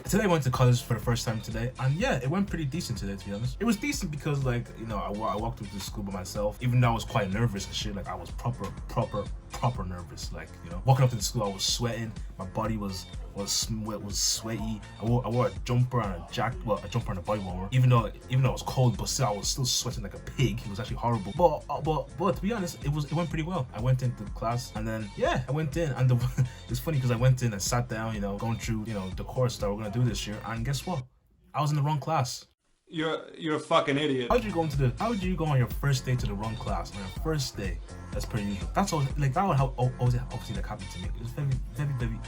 today I went to college for the first time today, and yeah, it went pretty decent today, to be honest. It was decent because, like, you know, I walked into school by myself, even though I was quite nervous and shit. Like, I was proper nervous. Like, you know, walking up to the school, I was sweating. My body was sweaty. I wore a jumper and a jacket, well, a jumper and a body warmer. Even though it was cold, but still, I was still sweating like a pig. It was actually horrible. But to be honest, it went pretty well. I went into class, and then yeah, I went in, and it's funny because I went in and sat down, you know, going through, you know, the course that we're gonna do this year, and guess what? I was in the wrong class. You're a fucking idiot. How would you go on your first day to the wrong class on your first day? That's pretty usual. That's always like that would obviously like happened to me. It was very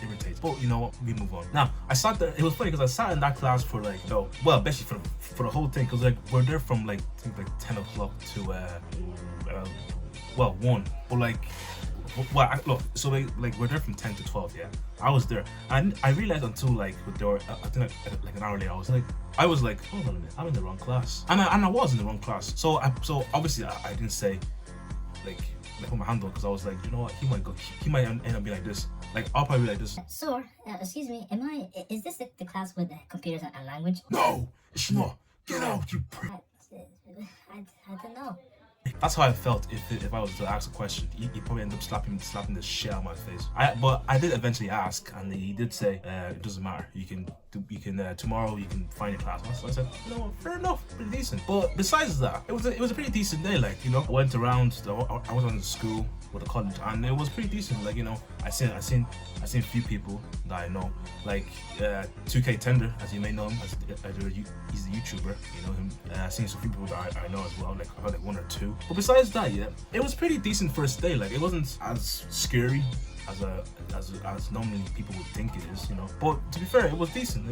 irritating. But you know what? We move on. Now I sat there. It was funny because I sat in that class for like, you know, well, basically for the whole thing, because like we're there from like I think like 10 o'clock to 1. But like, well, look, so like we're there from 10 to 12. Yeah, I was there, and I realized until like there were, I think like an hour later, I was like, hold on a minute, I'm in the wrong class, and I was in the wrong class. So obviously I didn't say like put my hand on, because I was like, you know what, he might end up being like this. Like, I'll probably be like this. Sir, excuse me, is this the class with computers and language? No, it's not. Get out, you prick. I don't know. That's how I felt if I was to ask a question. He probably end up slapping the shit out of my face. But I did eventually ask, and he did say it doesn't matter. You can tomorrow you can find your class. So I said, no, fair enough, pretty decent. But besides that, it was a pretty decent day. Like, you know, I went around. I was on the school with the college, and it was pretty decent. Like, you know, I seen a few people that I know, like 2K Tender, as you may know him, he's a YouTuber. You know him. I seen some few people that I know as well. Like, I've had like 1 or 2. But besides that, yeah, it was pretty decent first day. Like, it wasn't as scary as normally people would think it is, you know. But to be fair, it was decent.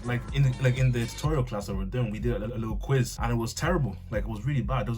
Like in the tutorial class that we're doing, we did a little quiz, and it was terrible. Like, it was really bad. There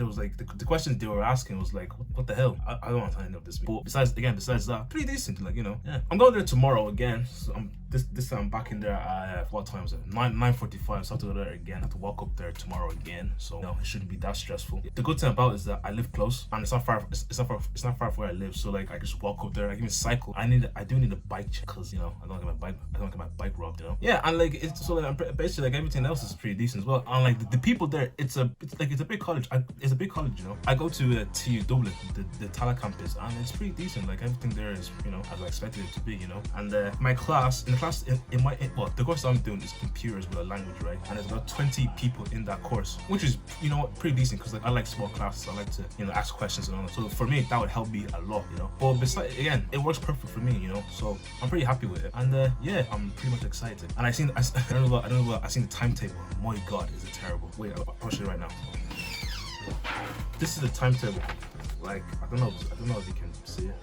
was like the questions they were asking was like, what the hell? I don't want to end up this. But besides that, pretty decent. Like, you know, yeah. I'm going there tomorrow again. So this time I'm back in there at what time is it? 9:45. So I have to go there again. I have to walk up there tomorrow again. So no, it shouldn't be that stressful. The good thing about it is that I live close, and it's not far. It's not far from where I live. So like, I just walk up there. I can even cycle. I do need a bike check, because, you know, I don't want to get my bike robbed, you know. Yeah, and like it's so like basically like everything else is pretty decent as well. And like the people there, it's a big college. It's a big college, you know. I go to TU Dublin, the Tala campus, and it's pretty decent. Like, everything there is, you know, as I expected it to be, you know. And my class, the course I'm doing is computers with a language, right? And there's about 20 people in that course, which is, you know, pretty decent, because like I like small classes. I like to, you know, ask questions and all that. So for me, that would help me a lot, you know. But besides, again, it works perfect for me, you know. So I'm pretty happy with it, and yeah, I'm pretty much excited. And I seen the timetable. My God, is it terrible? Wait, I'll show you right now. This is the timetable. Like, I don't know if you can see it.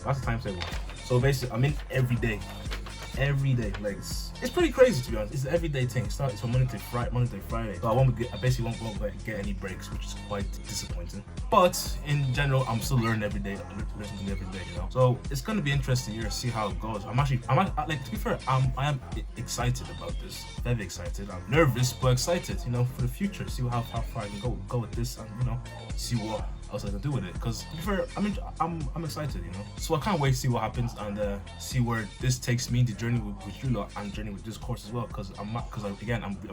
That's the timetable. So basically, I'm in every day. Like, it's pretty crazy, to be honest. It's an everyday thing. It's from Monday to Friday. So I basically won't get any breaks, which is quite disappointing. But in general, I'm still learning every day. I'm learning something every day, you know. So it's gonna be interesting here to see how it goes. I'm like, to be fair, I am excited about this. Very excited. I'm nervous, but excited, you know, for the future. See how far I can go with this, and, you know, see what else I can do with it. Because to be fair, I'm excited, you know. So I can't wait to see what happens, and see where this takes me, the journey with you lot, and journey with this course as well. Because I'm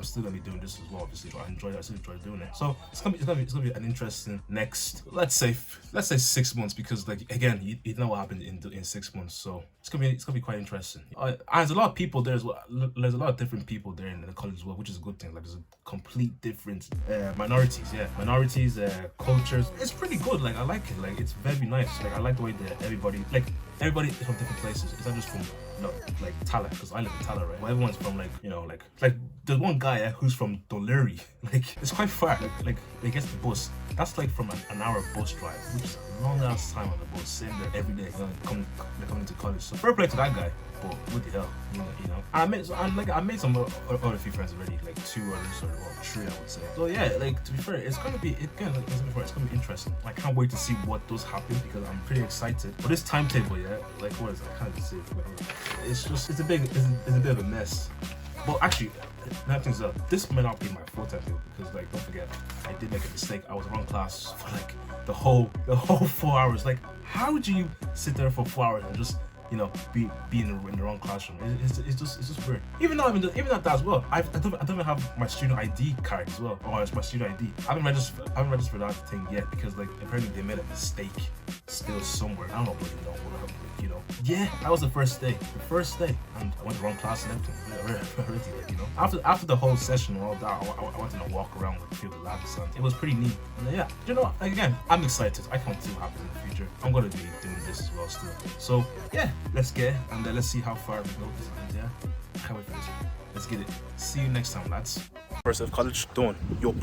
still gonna be doing this as well. Obviously, I still enjoy doing it. So it's gonna be an interesting next, let's say 6 months, because like, again, you know what happened in 6 months. So it's gonna be quite interesting. And there's a lot of people there as well. There's a lot of different people there in the college as well, which is a good thing. Like, there's a complete different minorities, cultures. It's pretty good. Like, I like it. Like, it's very nice. Like, I like the way that everybody is from different places. It's not just from, you know, like Tala, because I live in Tala, right? Well, everyone's from, like, you know, like there's one guy who's from Dollery. Like, it's quite far. Like they get the bus. That's like from an hour bus drive, which is a long ass time on the bus, sitting there every day, coming to college. So fair play to that guy. But what the hell, you know? I made some other few friends already, like 2 others or 3, I would say. So yeah, like, to be fair, it's gonna be interesting. I can't wait to see what does happen, because I'm pretty excited. But this timetable, yeah, like, what is it? I can't even see it. It's a bit of a mess. But actually, another thing is that this may not be my full timetable, because, like, don't forget, I did make a mistake. I was wrong class for like the whole 4 hours. Like, how do you sit there for 4 hours and just you know, be in the wrong classroom. It's just weird. Even though even at that as well, I don't even have my student ID card as well, or my student ID. I haven't registered for that thing yet because like apparently they made a mistake still somewhere. I don't know, but you know. Yeah, that was the first day, and I went to the wrong class and everything. You know, after the whole session and all that, I went on a walk around with a few of the lads, and it was pretty neat. And yeah, you know, like, again, I'm excited. I can't see what happens in the future. I'm gonna be doing this as well still. So yeah, let's get it, and let's see how far we go. And yeah, can't wait for this. Let's get it. See you next time, lads. First of college, done. Yup.